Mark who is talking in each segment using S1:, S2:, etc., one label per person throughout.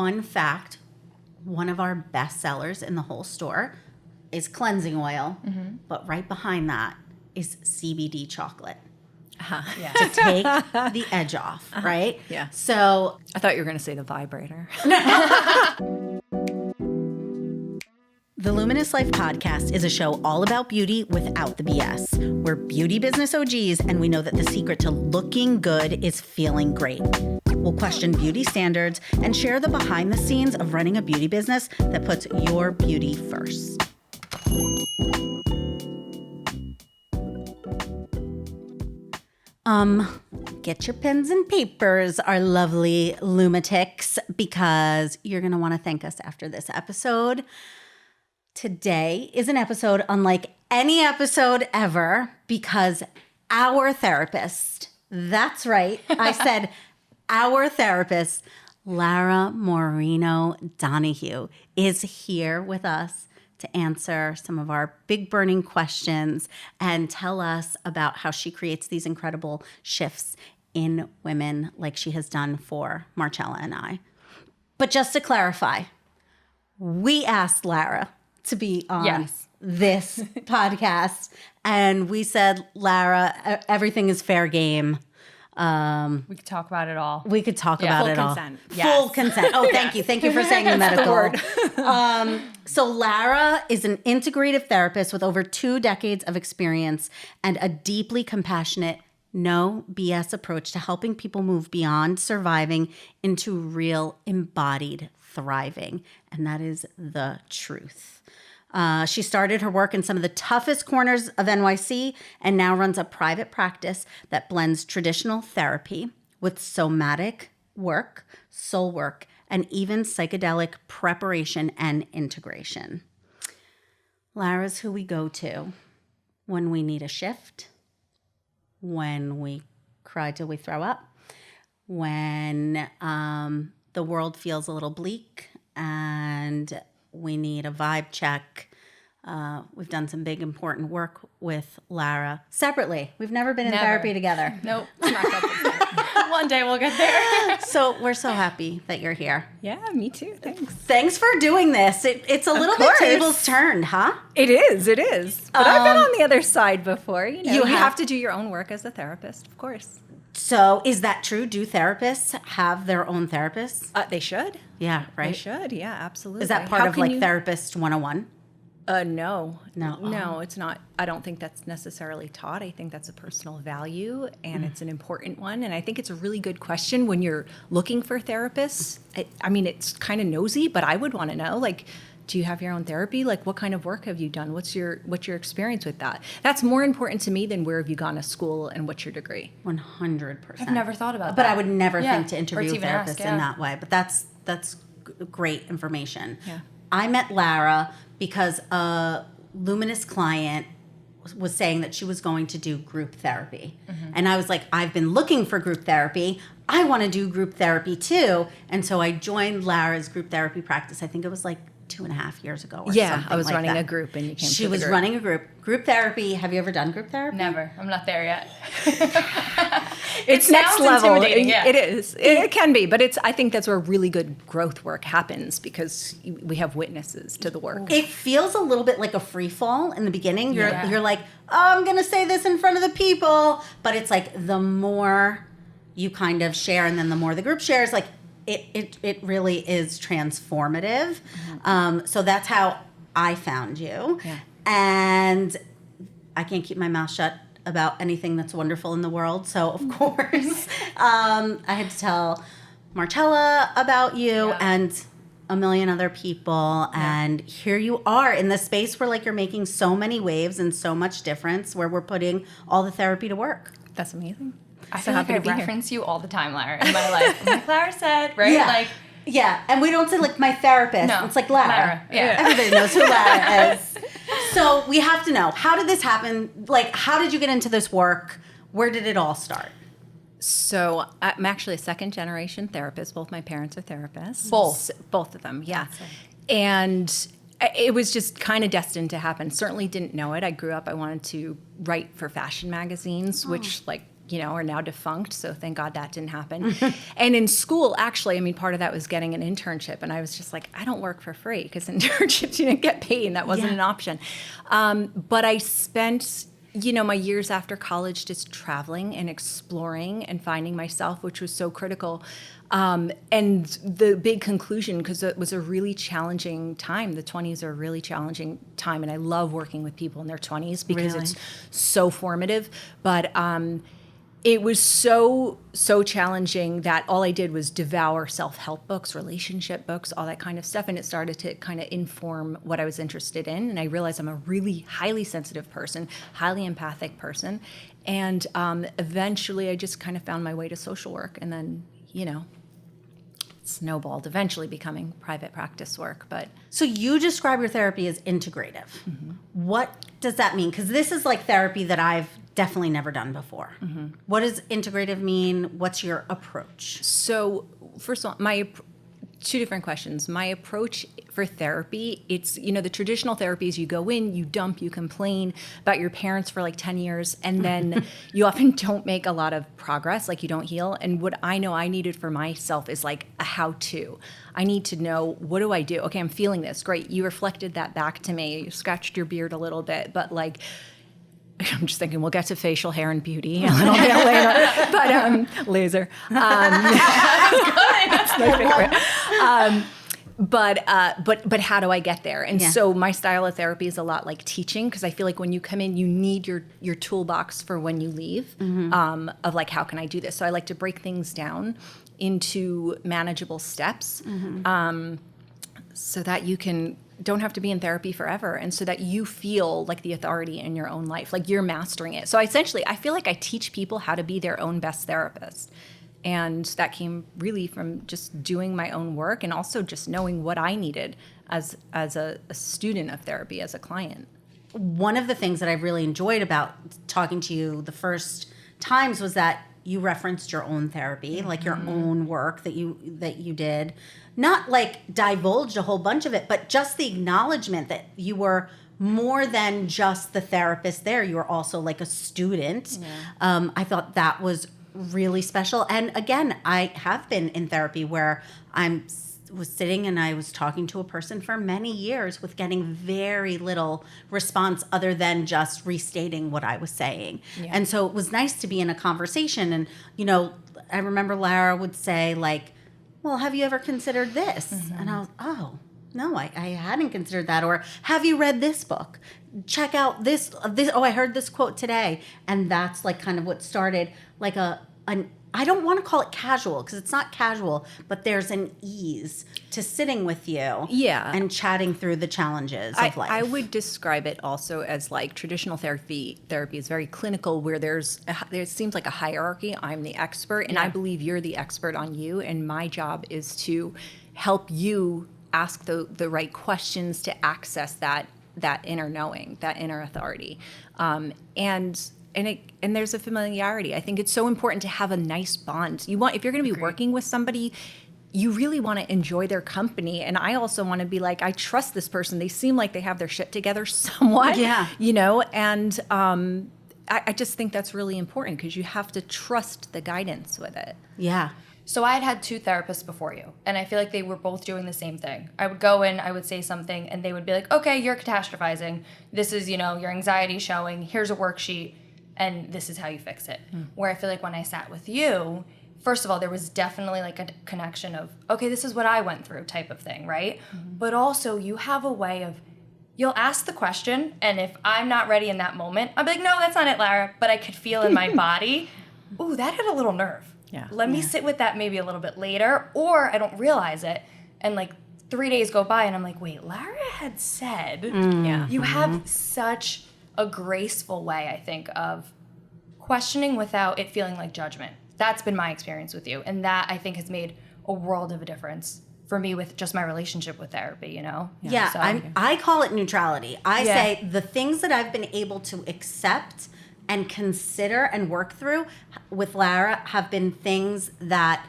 S1: fun fact, one of our best sellers in the whole store is cleansing oil, but right behind that is CBD chocolate.
S2: Yeah.
S1: To take the edge off, right?
S2: Yeah.
S1: So
S2: I thought you were going to say the vibrator.
S1: The Luminous Life podcast is a show all about beauty without the BS. We're beauty business OGs, and we know that the secret to looking good is feeling great. We'll question beauty standards and share the behind the scenes of running a beauty business that puts your beauty first. Get your pens and papers, our lovely lumatics, because you're going to want to thank us after this episode. Today is an episode unlike any episode ever because our therapist, that's right, I said our therapist, Lara Maurino Donahue, is here with us to answer some of our big burning questions and tell us about how she creates these incredible shifts in women like she has done for Marcella and I. But just to clarify, we asked Lara to be on this podcast, and we said, Lara, everything is fair game.
S3: We could talk about it all.
S1: We could talk about it all.
S2: Consent.
S1: Full consent. Oh, thank you. Thank you for saying the medical word. So Lara is an integrative therapist with over 2 decades of experience and a deeply compassionate, no BS approach to helping people move beyond surviving into real embodied thriving. And that is the truth. She started her work in some of the toughest corners of NYC and now runs a private practice that blends traditional therapy with somatic work, soul work, and even psychedelic preparation and integration. Lara's who we go to when we need a shift, when we cry till we throw up, when the world feels a little bleak and we need a vibe check. We've done some big, important work with Lara separately. We've never been in therapy together.
S3: Nope. It's not that. One day we'll get there.
S1: So we're so happy that you're here.
S2: Yeah, me too. Thanks.
S1: Thanks for doing this. It's a little bit tables turned, huh?
S2: It is. But I've been on the other side before. You
S1: have?
S2: have to do your own work as a therapist, of course.
S1: So is that true? Do therapists have their own therapists?
S2: They should.
S1: Yeah, right?
S2: They should, yeah, absolutely.
S1: Is that part of like Therapist 101?
S2: No.
S1: No.
S2: No, it's not. I don't think that's necessarily taught. I think that's a personal value, and it's an important one. And I think it's a really good question when you're looking for therapists. I mean, it's kind of nosy, but I would want to know, like, do you have your own therapy? Like, what kind of work have you done? What's your experience with that? That's more important to me than where have you gone to school and what's your degree.
S1: 100%.
S3: I've never thought about that.
S1: But I would never think to
S3: Or
S1: interview
S3: even
S1: therapists
S3: ask,
S1: in that way. But that's great information.
S2: Yeah.
S1: I met Lara because a Luminous client was saying that she was going to do group therapy. Mm-hmm. And I was like, I've been looking for group therapy. I want to do group therapy too. And so I joined Lara's group therapy practice. I think it was like 2.5 years ago or something
S2: I was
S1: like
S2: running
S1: that.
S2: a group and you came
S1: She
S2: to the
S1: was
S2: group.
S1: running a group. Group therapy. Have you ever done group therapy?
S3: Never. I'm not there yet.
S2: It's next level.
S3: Intimidating, yeah.
S2: It is. It can be, but I think that's where really good growth work happens because we have witnesses to the work.
S1: It feels a little bit like a free fall in the beginning.
S3: Yeah.
S1: You're like, oh, I'm going to say this in front of the people. But it's like the more you kind of share and then the more the group shares, like it really is transformative.
S2: Mm-hmm.
S1: So that's how I found you.
S2: Yeah.
S1: And I can't keep my mouth shut about anything that's wonderful in the world. So, of course, I had to tell Marcella about you and a million other people. And here you are in the space where like you're making so many waves and so much difference where we're putting all the therapy to work.
S2: That's amazing.
S3: I
S2: So
S3: feel like
S2: happy
S3: I
S2: to be here.
S3: reference you all the time, Lara, in my life. I'm like, Lara said, right?
S1: Yeah.
S3: Like,
S1: Yeah, and we don't say like my therapist.
S3: No,
S1: It's like Lara.
S3: Lara, yeah.
S1: Everybody knows who Lara is. So we have to know, how did this happen? Like, how did you get into this work? Where did it all start?
S2: So I'm actually a second generation therapist. Both my parents are therapists. Both of them, yeah. And it was just kind of destined to happen. Certainly didn't know it. I grew up, I wanted to write for fashion magazines, which like are now defunct. So thank God that didn't happen. And in school, actually, I mean, part of that was getting an internship. And I was just like, I don't work for free because internships, you didn't get paid and that wasn't an option. But I spent, my years after college just traveling and exploring and finding myself, which was so critical. And the big conclusion, because it was a really challenging time, the 20s are a really challenging time, and I love working with people in their 20s because it's so formative. But it was so challenging that all I did was devour self-help books, relationship books, all that kind of stuff, and it started to kind of inform what I was interested in. And I realized I'm a really highly sensitive person, highly empathic person, and eventually I just kind of found my way to social work, and then snowballed, eventually becoming private practice work. But
S1: so you describe your therapy as integrative. What does that mean? Because this is like therapy that I've definitely never done before. What does integrative mean? What's your approach?
S2: So first of all, two different questions. My approach for therapy, it's, the traditional therapies, you go in, you dump, you complain about your parents for like 10 years, and then you often don't make a lot of progress, like you don't heal. And what I know I needed for myself is like a how-to. I need to know, what do I do? Okay, I'm feeling this. Great, you reflected that back to me. You scratched your beard a little bit, but like, I'm just thinking we'll get to facial hair and beauty a little bit later, but laser. That's my favorite. But how do I get there? And so my style of therapy is a lot like teaching, because I feel like when you come in, you need your toolbox for when you leave, of like, how can I do this? So I like to break things down into manageable steps, so that you don't have to be in therapy forever, and so that you feel like the authority in your own life, like you're mastering it. So essentially, I feel like I teach people how to be their own best therapist. And that came really from just doing my own work, and also just knowing what I needed as a student of therapy, as a client.
S1: One of the things that I really enjoyed about talking to you the first times was that you referenced your own therapy, like your own work that you did. Not like divulged a whole bunch of it, but just the acknowledgement that you were more than just the therapist there. You were also like a student. I thought that was really special. And again, I have been in therapy where was sitting and I was talking to a person for many years with getting very little response other than just restating what I was saying. And so it was nice to be in a conversation. And, I remember Lara would say like, well, have you ever considered this? And I was, oh, no, I hadn't considered that. Or have you read this book? Check out this. Oh, I heard this quote today. And that's like kind of what started like I don't want to call it casual, because it's not casual, but there's an ease to sitting with you and chatting through the challenges of life.
S2: I would describe it also as like traditional therapy is very clinical, where there seems like a hierarchy. I'm the expert, and I believe you're the expert on you, and my job is to help you ask the right questions to access that inner knowing, that inner authority. And there's a familiarity. I think it's so important to have a nice bond. If you're going to be working with somebody, you really want to enjoy their company. And I also want to be like, I trust this person. They seem like they have their shit together somewhat. And I just think that's really important, because you have to trust the guidance with it.
S3: So I had two therapists before you, and I feel like they were both doing the same thing. I would go in, I would say something, and they would be like, okay, you're catastrophizing. This is, your anxiety showing. Here's a worksheet, and this is how you fix it. Where I feel like when I sat with you, first of all, there was definitely like a connection of, okay, this is what I went through type of thing, right? But also you have a way of, you'll ask the question, and if I'm not ready in that moment, I'll be like, no, that's not it, Lara. But I could feel in my body, ooh, that hit a little nerve. Let me sit with that maybe a little bit later, or I don't realize it. And like 3 days go by and I'm like, wait, Lara had said, you have such a graceful way, I think, of questioning without it feeling like judgment. That's been my experience with you. And that, I think, has made a world of a difference for me with just my relationship with therapy, So,
S1: I call it neutrality. I say the things that I've been able to accept and consider and work through with Lara have been things that,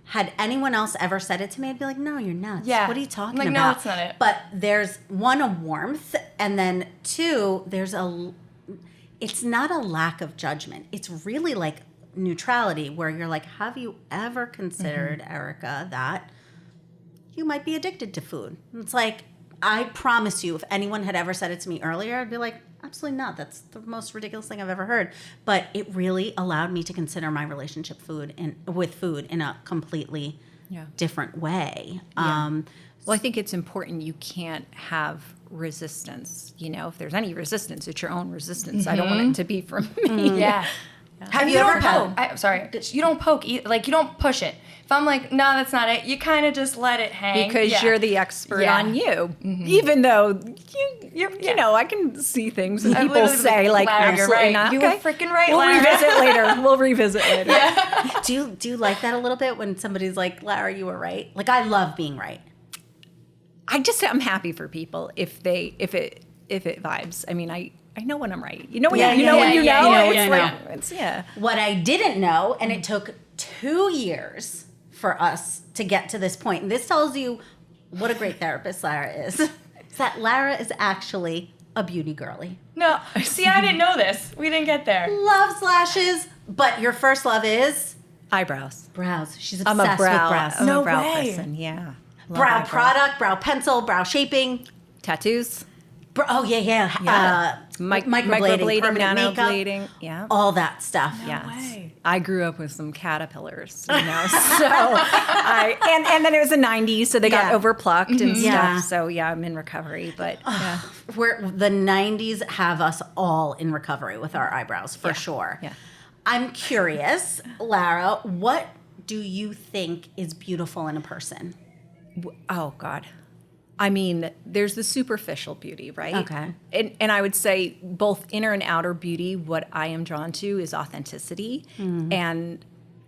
S1: had anyone else ever said it to me, I'd be like, no, you're nuts. What are you talking about?
S3: No, it's not it.
S1: But there's one, a warmth, and then two, it's not a lack of judgment. It's really like neutrality, where you're like, have you ever considered, Erica, that you might be addicted to food? And it's like, I promise you, if anyone had ever said it to me earlier, I'd be like, absolutely not. That's the most ridiculous thing I've ever heard. But it really allowed me to consider my relationship with food in a completely different way.
S2: Well, I think it's important you can't have resistance. You know, if there's any resistance, it's your own resistance. I don't want it to be from me.
S3: Yeah.
S1: Have you ever
S3: You don't poke, like you don't push it. If I'm like, no, that's not it, you kind of just let it hang.
S2: Because you're the expert on you. Even though, you know, I can see things and people say, like,
S3: Lara, you're
S2: absolutely
S3: right.
S2: not.
S3: You were freaking right,
S2: We'll
S3: Lara.
S2: revisit later.
S1: Do you like that a little bit when somebody's like, Lara, you were right? Like, I love being right.
S2: I'm happy for people if it vibes. I mean, I know when I'm right. You know when
S1: Yeah,
S2: you know when you know.
S1: yeah,
S2: It's
S1: yeah,
S2: like, it's
S1: What I didn't know, and it took 2 years for us to get to this point, and this tells you what a great therapist Lara is that Lara is actually a beauty girly.
S3: No, see, I didn't know this. We didn't get there.
S1: Loves lashes, but your first love is
S2: eyebrows.
S1: brows. She's
S2: I'm
S1: obsessed
S2: a brow,
S1: with brows.
S2: I'm
S3: No
S2: a brow
S3: way.
S2: person. Yeah. Love
S1: Brow
S2: eyebrows.
S1: product, brow pencil, brow shaping.
S2: Tattoos.
S1: Oh, yeah. Microblading, permanent makeup,
S2: nanoblading. Yeah.
S1: all that stuff.
S2: Yes. I grew up with some cateillars, you know, so and then it was the 90s, so they got overplucked and stuff.
S1: Yeah.
S2: So yeah, I'm in recovery, but yeah.
S1: The 90s have us all in recovery with our eyebrows, for sure.
S2: Yeah.
S1: I'm curious, Lara, what do you think is beautiful in a person?
S2: Oh God. I mean, there's the superficial beauty, right?
S1: Okay.
S2: And I would say both inner and outer beauty, what I am drawn to is authenticity and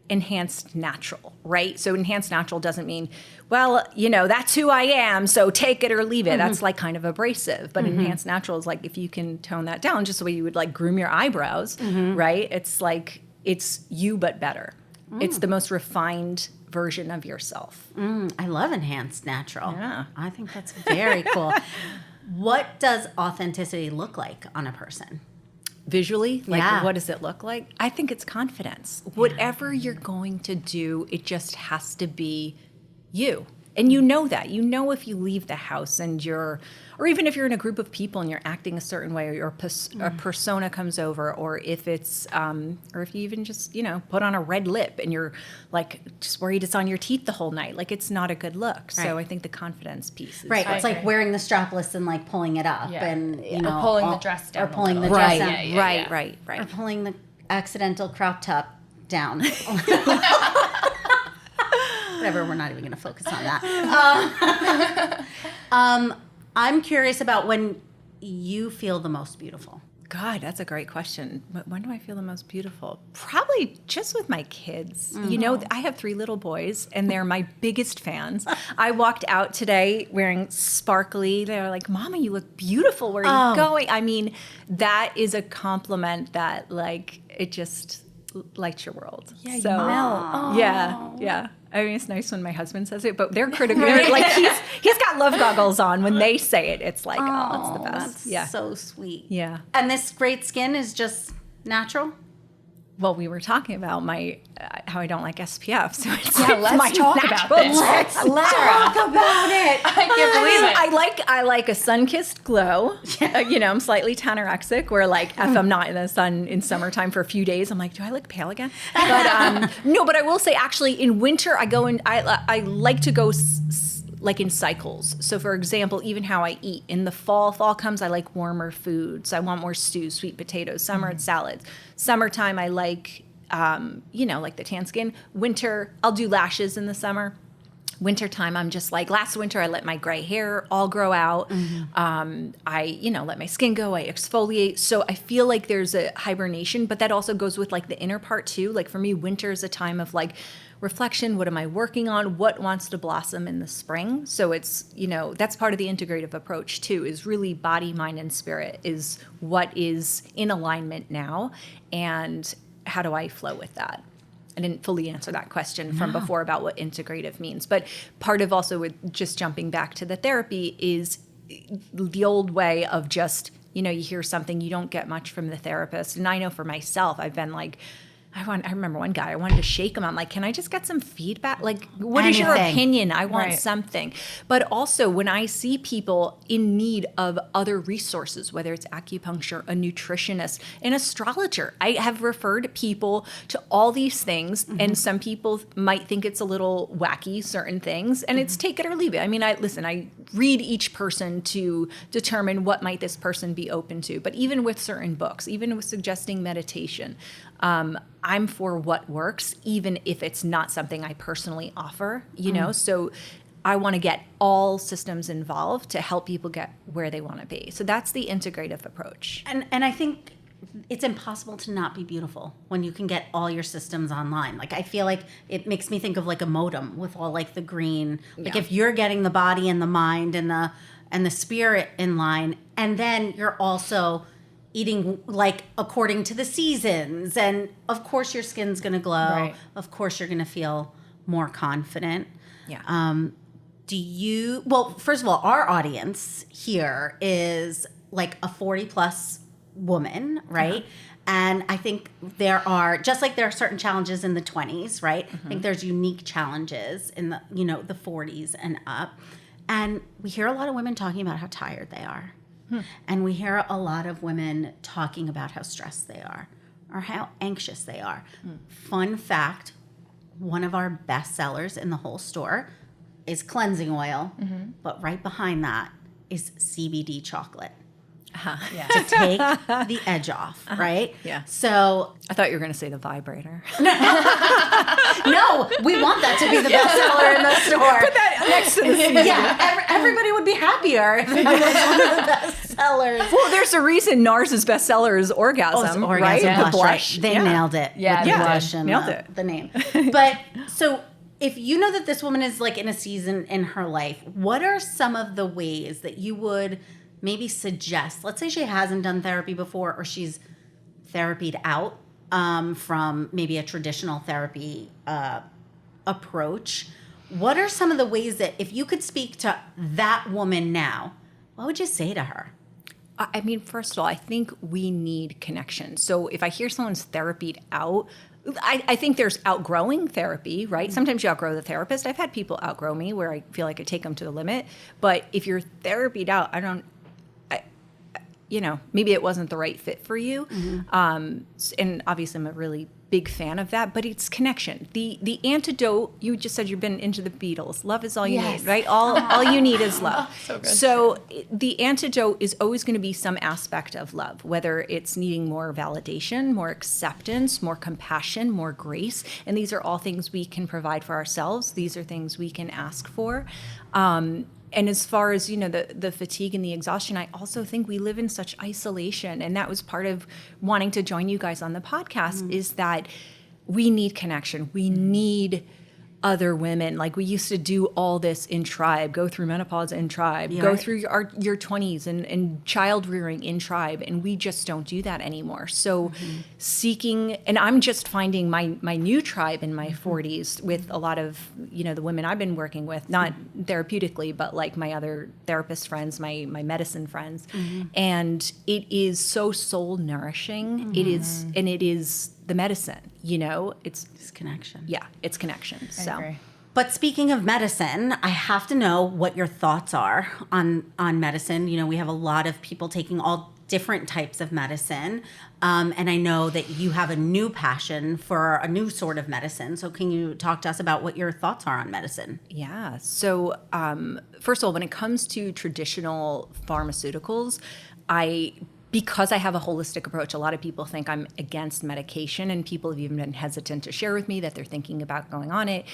S2: enhanced natural, right? So enhanced natural doesn't mean, well, you know, that's who I am, so take it or leave it. That's like kind of abrasive. But enhanced natural is like if you can tone that down, just the way you would like groom your eyebrows, right? It's like, it's you but better. It's the most refined version of yourself.
S1: I love enhanced natural.
S2: Yeah.
S1: I think that's very cool. What does authenticity look like on a person?
S2: Visually, like
S1: Yeah.
S2: what does it look like? I think it's confidence. Whatever you're going to do, it just has to be you. And you know that. You know if you leave the house and or even if you're in a group of people and you're acting a certain way, or a persona comes over, or if it's, or if you even just, you know, put on a red lip and you're like just worried it's on your teeth the whole night, like it's not a good look. So I think the confidence piece is
S1: Right.
S3: I
S1: It's like
S3: agree.
S1: wearing the strapless and like pulling it up
S3: Yeah.
S1: and, you
S3: Or
S1: know.
S3: pulling the dress down
S1: Or
S3: a
S1: pulling the
S3: little.
S1: dress
S2: right,
S1: down.
S2: right.
S1: Or pulling the accidental crop top down. Whatever, we're not even going to focus on that. I'm curious about when you feel the most beautiful.
S2: God, that's a great question. When do I feel the most beautiful? Probably just with my kids. You know, I have 3 little boys, and they're my biggest fans. I walked out today wearing sparkly. They're like, Mama, you look beautiful. Where are you going? I mean, that is a compliment that, like, it just lights your world. Yeah, so, yeah. I mean, it's nice when my husband says it, but they're critical. Like, he's got love goggles on. When they say it, it's like, oh, it's the best.
S1: That's so sweet.
S2: Yeah.
S1: And this great skin is just natural?
S2: Well, we were talking about my how I don't like SPF, so it's
S3: Yeah,
S2: like
S3: let's
S2: my
S3: talk about
S2: natural
S3: this.
S2: choice.
S3: Lara.
S1: about it.
S3: I can't believe it.
S2: I like a sun-kissed glow. You know, I'm slightly tanorexic, where like if I'm not in the sun in summertime for a few days, I'm like, do I look pale again? But no, but I will say actually in winter I go in. I like to go like in cycles. So for example, even how I eat in the fall comes, I like warmer foods. I want more stews, sweet potatoes. Summer it's salads. Summertime I like, you know, like the tan skin. Winter, I'll do lashes in the summer. Wintertime, I'm just like, last winter I let my gray hair all grow out. I, you know, let my skin go, I exfoliate. So I feel like there's a hibernation, but that also goes with like the inner part too. Like for me, winter is a time of like reflection. What am I working on? What wants to blossom in the spring? So it's, you know, that's part of the integrative approach too, is really body, mind, and spirit is what is in alignment now. And how do I flow with that? I didn't fully answer that question from before about what integrative means. But part of also with just jumping back to the therapy is the old way of just, you know, you hear something, you don't get much from the therapist. And I know for myself, I've been like, I remember one guy, I wanted to shake him. I'm like, can I just get some feedback? Like, what is your opinion? I want something. But also when I see people in need of other resources, whether it's acupuncture, a nutritionist, an astrologer, I have referred people to all these things. And some people might think it's a little wacky, certain things, and it's take it or leave it. I mean, I read each person to determine what might this person be open to. But even with certain books, even with suggesting meditation, I'm for what works, even if it's not something I personally offer, you know? So I want to get all systems involved to help people get where they want to be. So that's the integrative approach.
S1: And I think it's impossible to not be beautiful when you can get all your systems online. Like, I feel like it makes me think of like a modem with all like the green. Like, if you're getting the body and the mind and the spirit in line, and then you're also eating like according to the seasons, and of course your skin's gonna glow. Right. Of course you're gonna feel more confident.
S2: Yeah.
S1: Well, first of all, our audience here is like a 40 plus woman, right? Yeah. And I think there are, just like there are certain challenges in the 20s, right? I think there's unique challenges in the, the 40s and up. And we hear a lot of women talking about how tired they are. And we hear a lot of women talking about how stressed they are or how anxious they are. Fun fact, one of our best sellers in the whole store is cleansing oil, but right behind that is CBD chocolate. To take the edge off, right?
S2: Yeah.
S1: So
S2: I thought you were going to say the vibrator.
S1: No, we want that to be the best seller in the store.
S2: Put that next to the season.
S1: Yeah, everybody would be happier if it was one of the best sellers.
S2: Well, there's a reason NARS's bestseller is Orgasm, right?
S1: Yeah.
S2: The blush.
S1: Right. They nailed it.
S3: Yeah,
S1: with the blush and
S2: nailed it.
S1: The name. But so if you know that this woman is like in a season in her life, what are some of the ways that you would maybe suggest? Let's say she hasn't done therapy before, or she's therapied out from maybe a traditional therapy approach. What are some of the ways that if you could speak to that woman now, what would you say to her?
S2: I mean, first of all, I think we need connection. So if I hear someone's therapied out, I think there's outgrowing therapy, right? Sometimes you outgrow the therapist. I've had people outgrow me where I feel like I take them to the limit. But if you're therapied out, maybe it wasn't the right fit for you. And obviously I'm a really big fan of that, but it's connection. The antidote, you just said you've been into the Beatles. Love is all you need, right? All you need is love. So the antidote is always going to be some aspect of love, whether it's needing more validation, more acceptance, more compassion, more grace. And these are all things we can provide for ourselves. These are things we can ask for. And as far as, the fatigue and the exhaustion, I also think we live in such isolation. And that was part of wanting to join you guys on the podcast, is that we need connection. We need other women. Like, we used to do all this in tribe, go through menopause in tribe, go through your 20s and child rearing in tribe. And we just don't do that anymore. So seeking, and I'm just finding my new tribe in my 40s with a lot of, the women I've been working with, not therapeutically, but like my other therapist friends, my medicine friends. And it is so soul nourishing. It is the medicine, it's
S1: connection.
S2: Yeah, it's connection.
S3: I agree.
S1: But speaking of medicine, I have to know what your thoughts are on medicine. We have a lot of people taking all different types of medicine. And I know that you have a new passion for a new sort of medicine. So can you talk to us about what your thoughts are on medicine?
S2: Yeah. So first of all, when it comes to traditional pharmaceuticals, because I have a holistic approach, a lot of people think I'm against medication, and people have even been hesitant to share with me that they're thinking about going on it.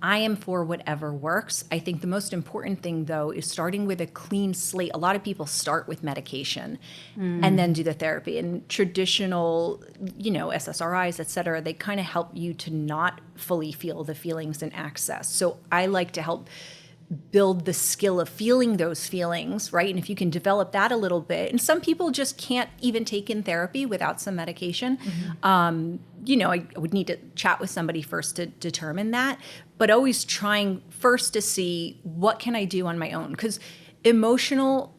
S2: I am for whatever works. I think the most important thing, though, is starting with a clean slate. A lot of people start with medication and then do the therapy. And traditional, SSRIs, et cetera, they kind of help you to not fully feel the feelings and access. So I like to help build the skill of feeling those feelings, right? And if you can develop that a little bit, and some people just can't even take in therapy without some medication. I would need to chat with somebody first to determine that, but always trying first to see what can I do on my own, because emotional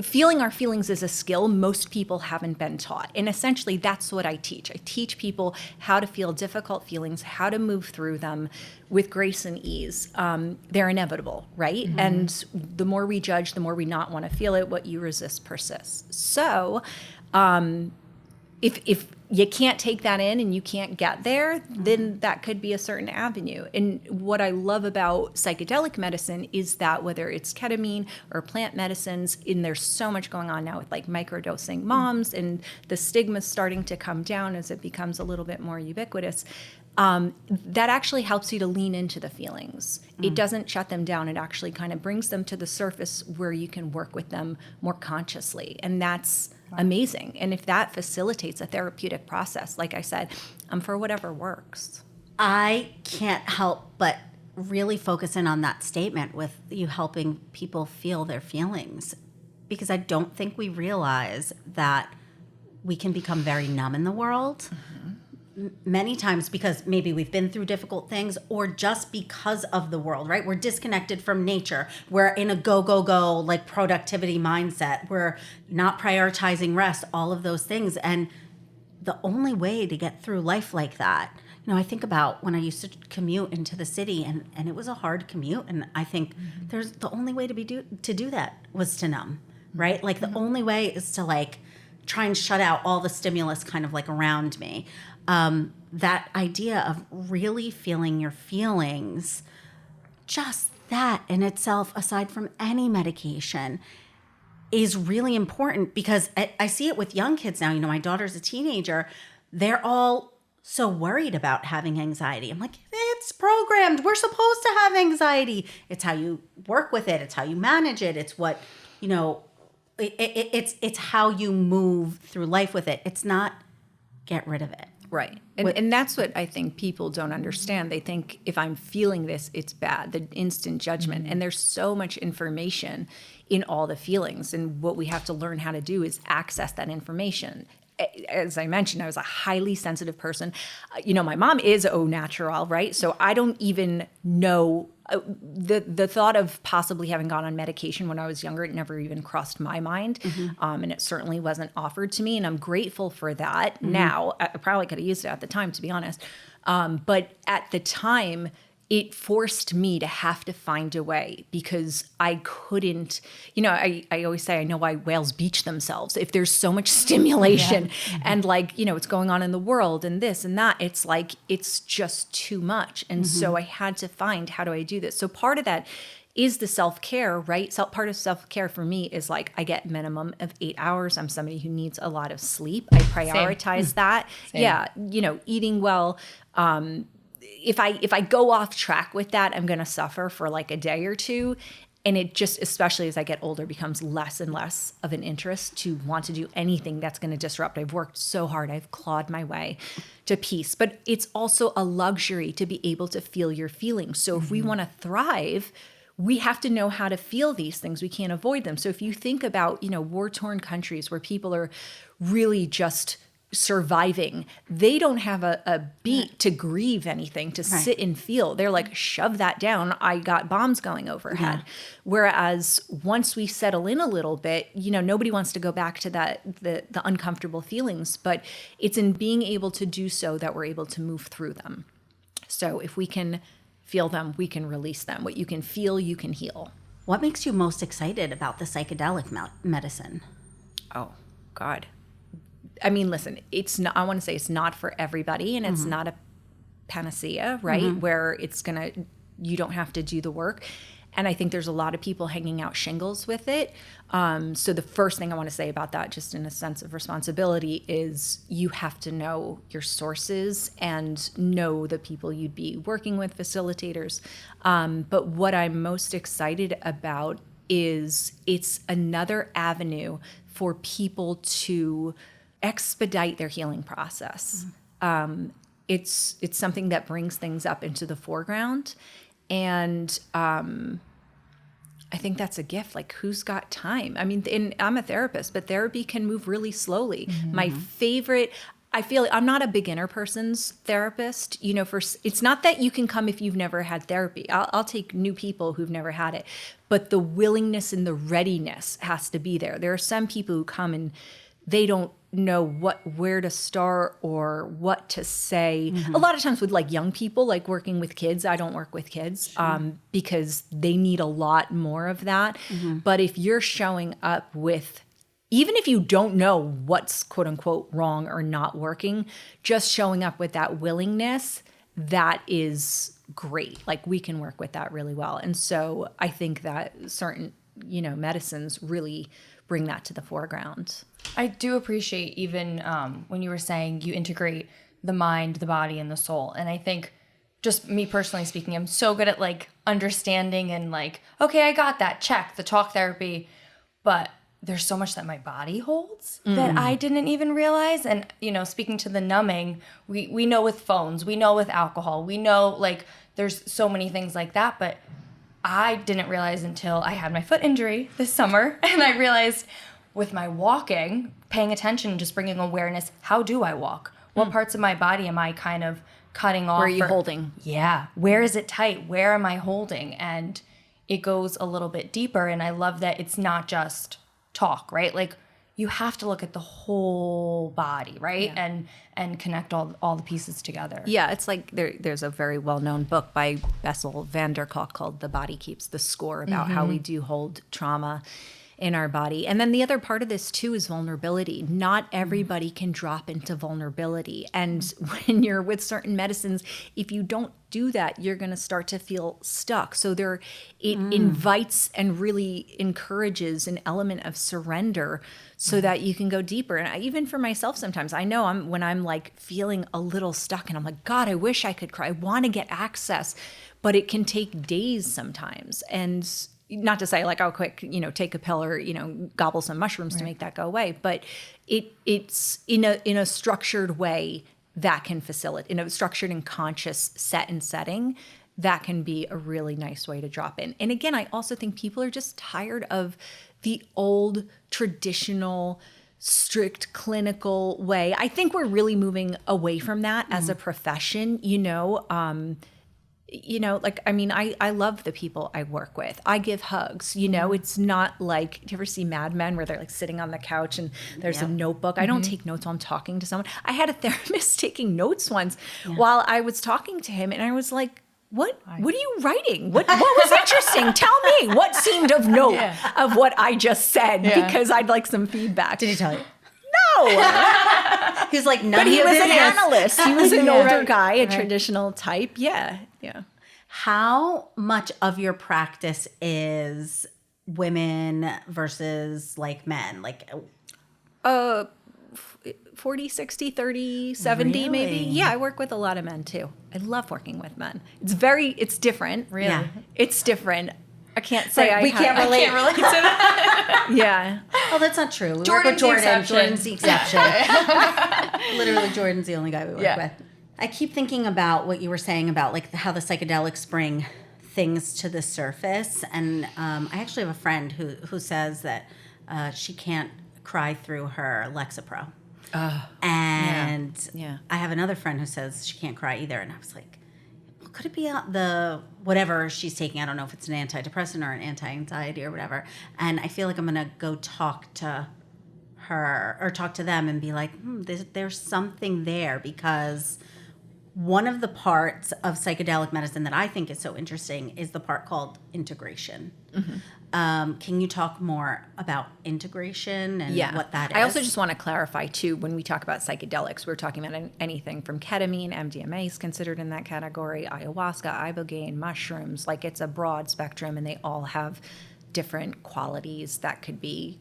S2: feeling our feelings is a skill most people haven't been taught. And essentially, that's what I teach. I teach people how to feel difficult feelings, how to move through them with grace and ease. They're inevitable, right? Mm-hmm. And the more we judge, the more we not want to feel it. What you resist persists. So if you can't take that in and you can't get there, then that could be a certain avenue. And what I love about psychedelic medicine is that whether it's ketamine or plant medicines, and there's so much going on now with like microdosing moms, and the stigma's starting to come down as it becomes a little bit more ubiquitous, that actually helps you to lean into the feelings. It doesn't shut them down. It actually kind of brings them to the surface where you can work with them more consciously. And that's amazing. And if that facilitates a therapeutic process, like I said, I'm for whatever works.
S1: I can't help but really focus in on that statement with you helping people feel their feelings, because I don't think we realize that we can become very numb in the world. Many times because maybe we've been through difficult things, or just because of the world, right? We're disconnected from nature. We're in a go, like productivity mindset. We're not prioritizing rest, all of those things. And the only way to get through life like that, I think about when I used to commute into the city, and it was a hard commute. And I think there's the only way to do that was to numb, right? Like the only way is to like try and shut out all the stimulus kind of like around me. That idea of really feeling your feelings, just that in itself, aside from any medication, is really important, because I see it with young kids now. My daughter's a teenager. They're all so worried about having anxiety. I'm like, it's programmed. We're supposed to have anxiety. It's how you work with it. It's how you manage it. It's what, it's how you move through life with it. It's not get rid of it.
S2: Right. And that's what I think people don't understand. They think if I'm feeling this, it's bad, the instant judgment. And there's so much information in all the feelings. And what we have to learn how to do is access that information. As I mentioned, I was a highly sensitive person. My mom is au naturel, right? So I don't even know the thought of possibly having gone on medication when I was younger. It never even crossed my mind. And it certainly wasn't offered to me. And I'm grateful for that now. I probably could have used it at the time, to be honest. But at the time, it forced me to have to find a way, because I couldn't, I always say, I know why whales beach themselves. If there's so much stimulation and what's going on in the world and this and that, it's like, it's just too much. And so I had to find, how do I do this? So part of that is the self-care, right? So part of self-care for me is like, I get minimum of 8 hours. I'm somebody who needs a lot of sleep. I prioritize that. Same. Yeah. Eating well, if I go off track with that, I'm going to suffer for like a day or two. And it just, especially as I get older, becomes less and less of an interest to want to do anything that's going to disrupt. I've worked so hard. I've clawed my way to peace. But it's also a luxury to be able to feel your feelings. So if we want to thrive, we have to know how to feel these things. We can't avoid them. So if you think about, war-torn countries where people are really just surviving, they don't have a beat to grieve anything, to sit and feel. They're like, shove that down. I got bombs going overhead. Whereas once we settle in a little bit, nobody wants to go back to the uncomfortable feelings, but it's in being able to do so that we're able to move through them. So if we can feel them, we can release them. What you can feel, you can heal.
S1: What makes you most excited about the psychedelic medicine?
S2: Oh, God. I mean, listen, it's not, I want to say it's not for everybody, and it's not a panacea, right? Where you don't have to do the work. And I think there's a lot of people hanging out shingles with it. So the first thing I want to say about that, just in a sense of responsibility, is you have to know your sources and know the people you'd be working with, facilitators. But what I'm most excited about is it's another avenue for people to expedite their healing process. It's something that brings things up into the foreground. And I think that's a gift. Like, who's got time? I mean, and I'm a therapist, but therapy can move really slowly. My favorite, I feel I'm not a beginner person's therapist. It's not that you can come if you've never had therapy. I'll take new people who've never had it, but the willingness and the readiness has to be there. There are some people who come and they don't know where to start or what to say. A lot of times with like young people, like working with kids, I don't work with kids because they need a lot more of that. But if you're showing up with, even if you don't know what's quote unquote wrong or not working, just showing up with that willingness, that is great. Like we can work with that really well. And so I think that certain, medicines really bring that to the foreground.
S3: I do appreciate even when you were saying you integrate the mind, the body, and the soul. And I think just me personally speaking, I'm so good at like understanding and like, okay, I got that, check, the talk therapy. But there's so much that my body holds that I didn't even realize. And, speaking to the numbing, we know with phones, we know with alcohol, we know like there's so many things like that. But I didn't realize until I had my foot injury this summer. And I realized with my walking, paying attention, just bringing awareness, how do I walk? What parts of my body am I kind of cutting off?
S2: Where are you holding?
S3: Yeah. Where is it tight? Where am I holding? And it goes a little bit deeper. And I love that it's not just talk, right? Like you have to look at the whole body, right? Yeah. And connect all the pieces together.
S2: Yeah, it's like there's a very well-known book by Bessel van der Kolk called The Body Keeps the Score about how we do hold trauma in our body. And then the other part of this too is vulnerability. Not everybody can drop into vulnerability. And when you're with certain medicines, if you don't do that, you're going to start to feel stuck. So it invites and really encourages an element of surrender so that you can go deeper. And even for myself, sometimes I know when I'm like feeling a little stuck and I'm like, God, I wish I could cry. I want to get access, but it can take days sometimes. And not to say like, oh, quick, take a pill or, gobble some mushrooms to make that go away. But it's in a structured way that can facilitate, in a structured and conscious set and setting, that can be a really nice way to drop in. And again, I also think people are just tired of the old traditional strict clinical way. I think we're really moving away from that as a profession, I love the people I work with. I give hugs, it's not like, do you ever see Mad Men where they're like sitting on the couch and there's a notebook? I don't take notes while I'm talking to someone. I had a therapist taking notes once while I was talking to him and I was like, what are you writing? What was interesting? Tell me what seemed of note of what I just said because I'd like some feedback.
S1: Did he tell you?
S2: No.
S1: He's like, none
S2: but he was an
S1: business.
S2: analyst. He was an older guy, a traditional type. Yeah.
S1: How much of your practice is women versus like men? Like
S2: 40, 60, 30, 70
S1: Really?
S2: maybe. Yeah, I work with a lot of men too. I love working with men. It's different.
S3: Really?
S1: Yeah.
S2: It's different. I can't say
S1: we can't relate.
S3: I can't relate to that.
S2: Yeah.
S1: Oh, that's not true. We
S3: Jordan's
S1: work with Jordan.
S3: the exception.
S1: Jordan's the exception. Literally, Jordan's the only guy we work with. I keep thinking about what you were saying about like how the psychedelics bring things to the surface, and I actually have a friend who says that she can't cry through her Lexapro, and I have another friend who says she can't cry either, and I was like, well, could it be the whatever she's taking? I don't know if it's an antidepressant or an anti-anxiety or whatever, and I feel like I'm gonna go talk to her or talk to them and be like, there's something there, because one of the parts of psychedelic medicine that I think is so interesting is the part called integration. Can you talk more about integration and what that is?
S2: I also just want to clarify too, when we talk about psychedelics, we're talking about anything from ketamine, MDMA is considered in that category, ayahuasca, ibogaine, mushrooms. Like it's a broad spectrum and they all have different qualities that could be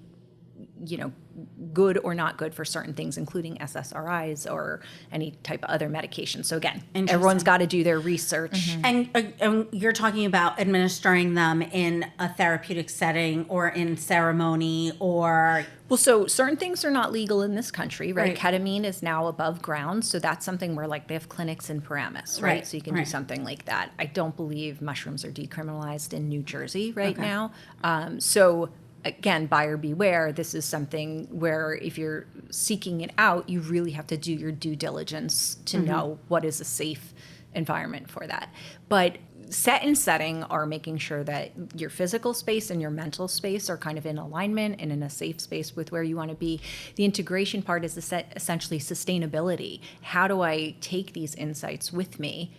S2: good or not good for certain things, including SSRIs or any type of other medication. So again, everyone's got to do their research.
S1: And you're talking about administering them in a therapeutic setting or in ceremony or...
S2: Well, so certain things are not legal in this country, right? Ketamine is now above ground. So that's something where like they have clinics in Paramus, right? So you can do something like that. I don't believe mushrooms are decriminalized in New Jersey right now. again, buyer beware. This is something where if you're seeking it out, you really have to do your due diligence to know what is a safe environment for that. But set and setting are making sure that your physical space and your mental space are kind of in alignment and in a safe space with where you want to be. The integration part is essentially sustainability. How do I take these insights with me?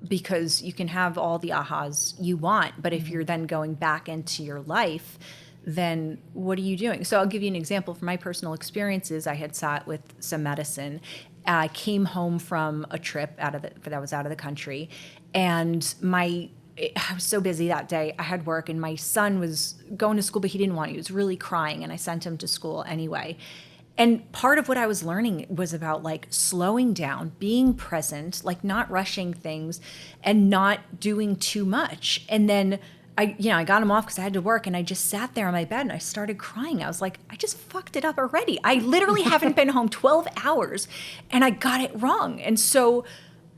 S2: Because you can have all the ahas you want, but if you're then going back into your life, then what are you doing? So I'll give you an example from my personal experiences. I had sat with some medicine. I came home from a trip that was out of the country, and I was so busy that day. I had work, and my son was going to school, but he didn't want to. He was really crying, and I sent him to school anyway. And part of what I was learning was about like slowing down, being present, like not rushing things and not doing too much. And then I got him off because I had to work, and I just sat there on my bed and I started crying. I was like, I just fucked it up already. I literally haven't been home 12 hours and I got it wrong. And so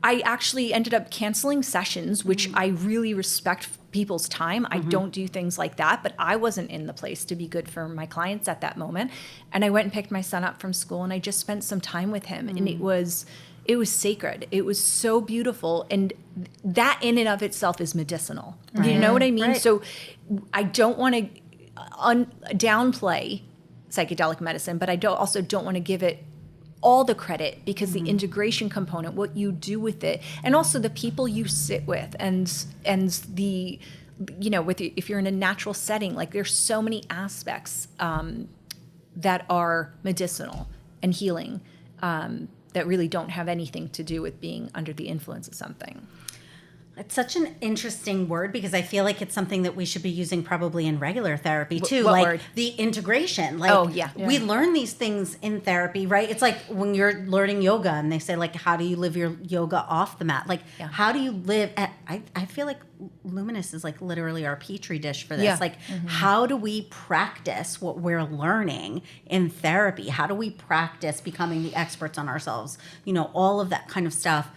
S2: I actually ended up canceling sessions, which I really respect people's time. I don't do things like that, but I wasn't in the place to be good for my clients at that moment. And I went and picked my son up from school, and I just spent some time with him. And it was sacred. It was so beautiful. And that in and of itself is medicinal. Right. You know what I mean? Right. So I don't want to downplay psychedelic medicine, but I also don't want to give it all the credit, because the integration component, what you do with it, and also the people you sit with, and the, if you're in a natural setting, like there's so many aspects that are medicinal and healing that really don't have anything to do with being under the influence of something.
S1: It's such an interesting word, because I feel like it's something that we should be using probably in regular therapy too.
S2: What
S1: like
S2: word?
S1: The integration. Like, we learn these things in therapy, right? It's like when you're learning yoga and they say like, how do you live your yoga off the mat? Like, how do you live at, I feel like Luminous is like literally our petri dish for this. Yeah. Like, how do we practice what we're learning in therapy? How do we practice becoming the experts on ourselves? All of that kind of stuff.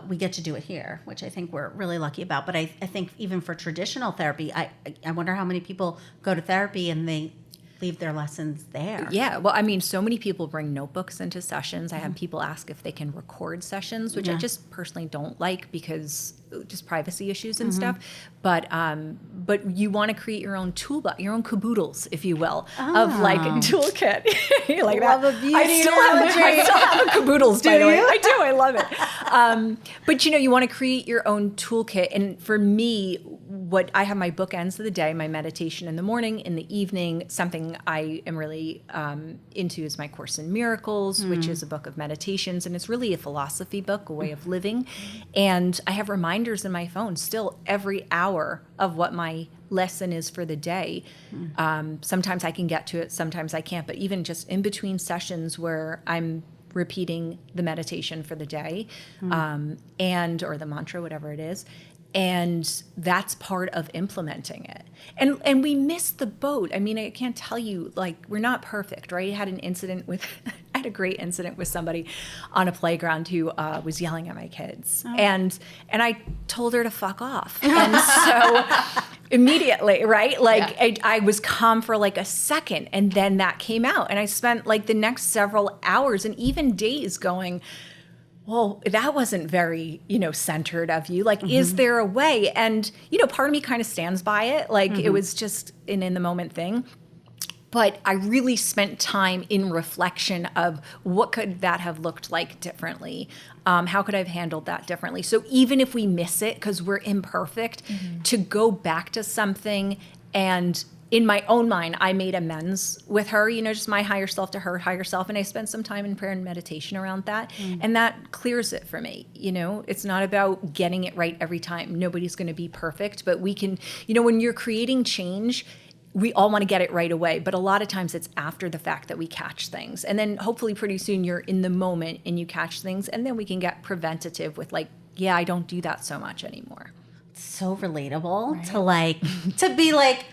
S1: We get to do it here, which I think we're really lucky about. But I think even for traditional therapy, I wonder how many people go to therapy and they leave their lessons there.
S2: Yeah. Well, I mean, so many people bring notebooks into sessions. I have people ask if they can record sessions, which I just personally don't like, because just privacy issues and stuff. But you want to create your own toolbox, your own caboodles, if you will, of like a toolkit. You like
S1: love
S2: that?
S1: Abuse
S2: I still have a caboodles, by the way. I do. I love it. But you want to create your own toolkit. And for me, what I have my bookends of the day, my meditation in the morning, in the evening. Something I am really into is my Course in Miracles, which is a book of meditations, and it's really a philosophy book, a way of living. And I have reminders in my phone still every hour of what my lesson is for the day. Sometimes I can get to it, sometimes I can't. But even just in between sessions where I'm repeating the meditation for the day, or the mantra, whatever it is. And that's part of implementing it. And we missed the boat. I mean, I can't tell you, like, we're not perfect, right? I had a great incident with somebody on a playground who was yelling at my kids. Oh. And I told her to fuck off. And so immediately, right? Like, I was calm for like a second, and then that came out. And I spent like the next several hours and even days going, well, that wasn't very, centered of you. Like, is there a way? And, part of me kind of stands by it. Like, it was just an in the moment thing. But I really spent time in reflection of what could that have looked like differently? How could I have handled that differently? So even if we miss it, because we're imperfect, to go back to something, and in my own mind, I made amends with her, just my higher self to her higher self. And I spent some time in prayer and meditation around that. And that clears it for me. It's not about getting it right every time. Nobody's going to be perfect. But we can, when you're creating change, we all want to get it right away. But a lot of times it's after the fact that we catch things. And then hopefully pretty soon you're in the moment and you catch things. And then we can get preventative with like, yeah, I don't do that so much anymore.
S1: It's so relatable to be like,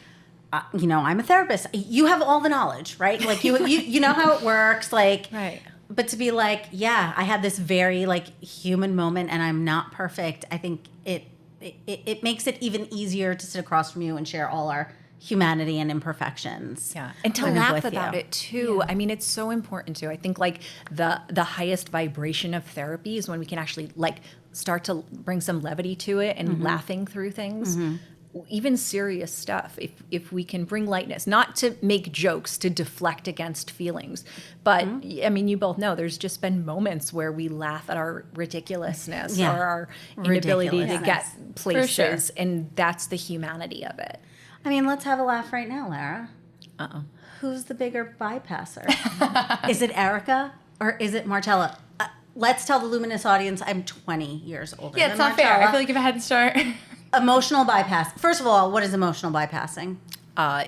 S1: I'm a therapist. You have all the knowledge, right? Like you know how it works. Like,
S2: right.
S1: But to be like, yeah, I had this very like human moment and I'm not perfect. I think it makes it even easier to sit across from you and share all our humanity and imperfections.
S2: Yeah, and to laugh about it too. I mean, it's so important too. I think like the highest vibration of therapy is when we can actually like start to bring some levity to it and laughing through things. Even serious stuff, if we can bring lightness, not to make jokes, to deflect against feelings. But I mean, you both know there's just been moments where we laugh at our ridiculousness or our inability to get places. And that's the humanity of it.
S1: I mean, let's have a laugh right now, Lara. Who's the bigger bypasser? Is it Erica or is it Marcella? Let's tell the luminous audience I'm 20 years older.
S3: Yeah, it's not fair. I feel like you have a head start.
S1: Emotional bypass. First of all, what is emotional bypassing?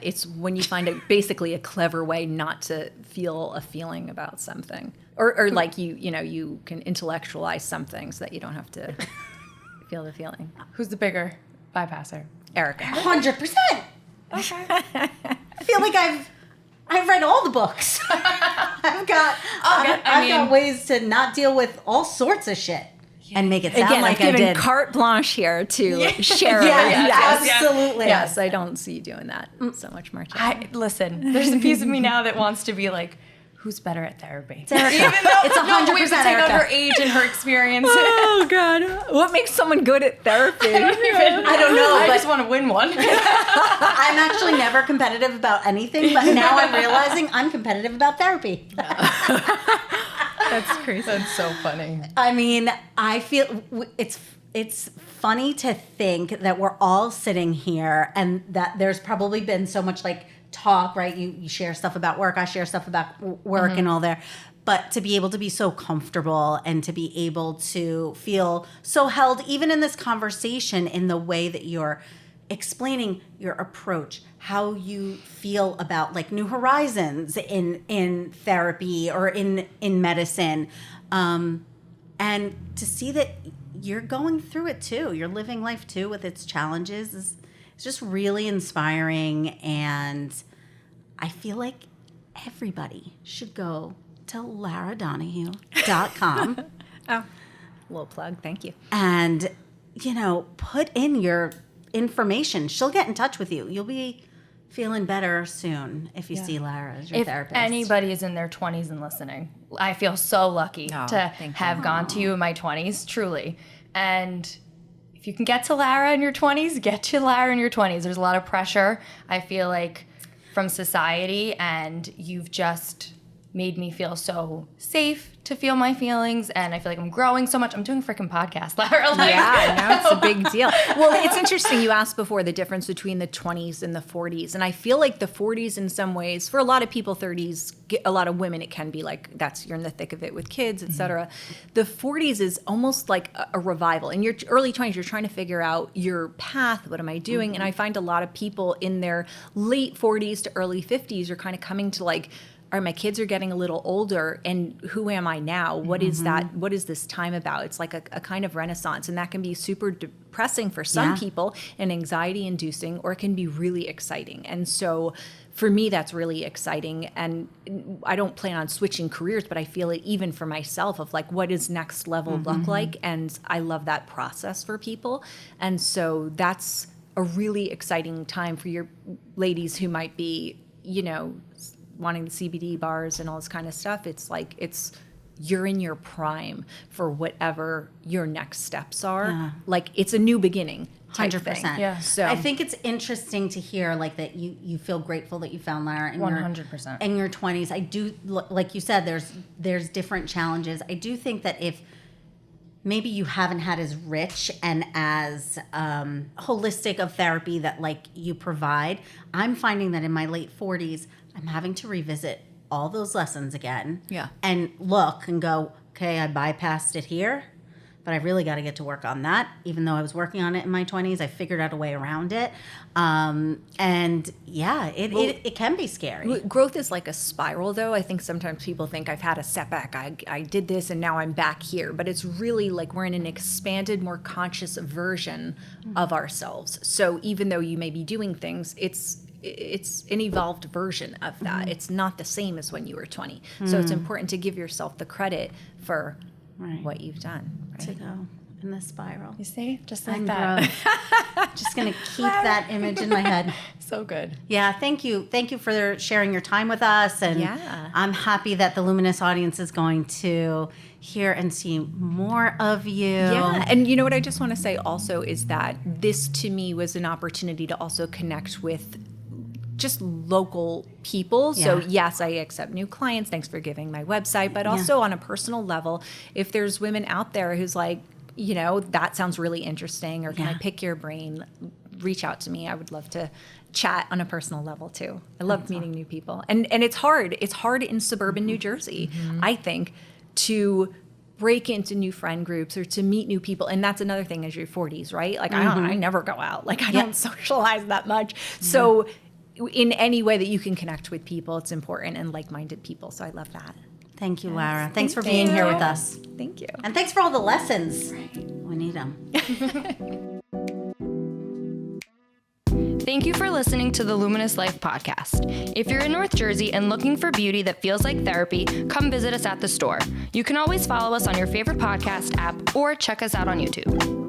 S2: It's when you find basically a clever way not to feel a feeling about something, or like you can intellectualize something so that you don't have to feel the feeling.
S3: Who's the bigger bypasser?
S2: Erica.
S1: 100%.
S3: Okay.
S1: I feel like I've read all the books. I've got ways to not deal with all sorts of shit. And make it sound
S2: Again,
S1: like
S2: I've
S1: I
S2: given
S1: did.
S2: Carte blanche here to share.
S1: Yes, absolutely.
S2: Yes, I don't see you doing that so much, Marcella.
S3: Listen, there's a piece of me now that wants to be like, who's better at therapy?
S1: It's Erica.
S3: Even though
S1: It's 100%
S3: we have to take
S1: Erica.
S3: out her age and her experience.
S2: Oh God, what makes someone good at therapy?
S1: I don't know.
S3: I
S1: but
S3: just want to win one.
S1: I'm actually never competitive about anything, but now I'm realizing I'm competitive about therapy.
S2: That's crazy.
S3: That's so funny.
S1: I mean, I feel it's funny to think that we're all sitting here and that there's probably been so much like talk, right? You share stuff about work, I share stuff about work and all there. But to be able to be so comfortable and to be able to feel so held, even in this conversation, in the way that you're explaining your approach, how you feel about like new horizons in therapy or in medicine, and to see that you're going through it too, you're living life too with its challenges is just really inspiring. And I feel like everybody should go to laradonahue.com.
S2: Oh, little plug, thank you.
S1: And put in your information. She'll get in touch with you. You'll be feeling better soon if you see Lara as your therapist.
S3: If anybody is in their 20s and listening, I feel so lucky to have gone to you in my 20s, truly. And if you can get to Lara in your 20s, get to Lara in your 20s. There's a lot of pressure, I feel like, from society, and you've just made me feel so safe to feel my feelings, and I feel like I'm growing so much. I'm doing a freaking podcast, Lara.
S2: Yeah, I know, it's a big deal. Well, it's interesting. You asked before the difference between the 20s and the 40s, and I feel like the 40s in some ways, for a lot of people, 30s, a lot of women, it can be like you're in the thick of it with kids, etc. The 40s is almost like a revival. In your early 20s, you're trying to figure out your path. What am I doing? And I find a lot of people in their late 40s to early 50s are kind of coming to like, all right, my kids are getting a little older, and who am I now? What is that? What is this time about? It's like a kind of renaissance, and that can be super depressing for some people and anxiety-inducing, or it can be really exciting. And so for me, that's really exciting. And I don't plan on switching careers, but I feel it even for myself of like, what does next level look like? And I love that process for people. And so that's a really exciting time for your ladies who might be, wanting the CBD bars and all this kind of stuff. It's like you're in your prime for whatever your next steps are. Yeah. Like it's a new beginning.
S1: 100%.
S3: Yeah.
S1: So I think it's interesting to hear like that you feel grateful that you found Lara in
S3: 100%
S1: in your 20s. I do, like you said, there's different challenges. I do think that if maybe you haven't had as rich and as holistic of therapy that like you provide, I'm finding that in my late 40s, I'm having to revisit all those lessons again. Yeah. And look and go, okay, I bypassed it here, but I really got to get to work on that. Even though I was working on it in my 20s, I figured out a way around it. And yeah, it can be scary.
S2: Growth is like a spiral, though. I think sometimes people think I've had a setback. I did this and now I'm back here. But it's really like we're in an expanded, more conscious version of ourselves. So even though you may be doing things, it's an evolved version of that. It's not the same as when you were 20. So it's important to give yourself the credit for what you've done. Right?
S1: To go. in the spiral.
S3: You see? Just like
S1: And
S3: that.
S1: growth. Just going to keep that image in my head.
S3: So good.
S1: Yeah, thank you. Thank you for sharing your time with us. And I'm happy that the Luminous audience is going to hear and see more of you.
S2: Yeah, and you know what I just want to say also is that this to me was an opportunity to also connect with just local people. So yes, I accept new clients. Thanks for giving my website. But also on a personal level, if there's women out there who's like, you know, that sounds really interesting, or can I pick your brain, reach out to me. I would love to chat on a personal level too. I love meeting new people. And it's hard. It's hard in suburban New Jersey, I think, to break into new friend groups or to meet new people. And that's another thing as your 40s, right? Like I never go out. Like I don't socialize that much. So in any way that you can connect with people, it's important, and like-minded people. So I love that.
S1: Thank you, Lara. Thanks for being here with us.
S2: Thank you.
S1: And thanks for all the lessons. We need them.
S3: Thank you for listening to the Luminous Life podcast. If you're in North Jersey and looking for beauty that feels like therapy, come visit us at the store. You can always follow us on your favorite podcast app or check us out on YouTube.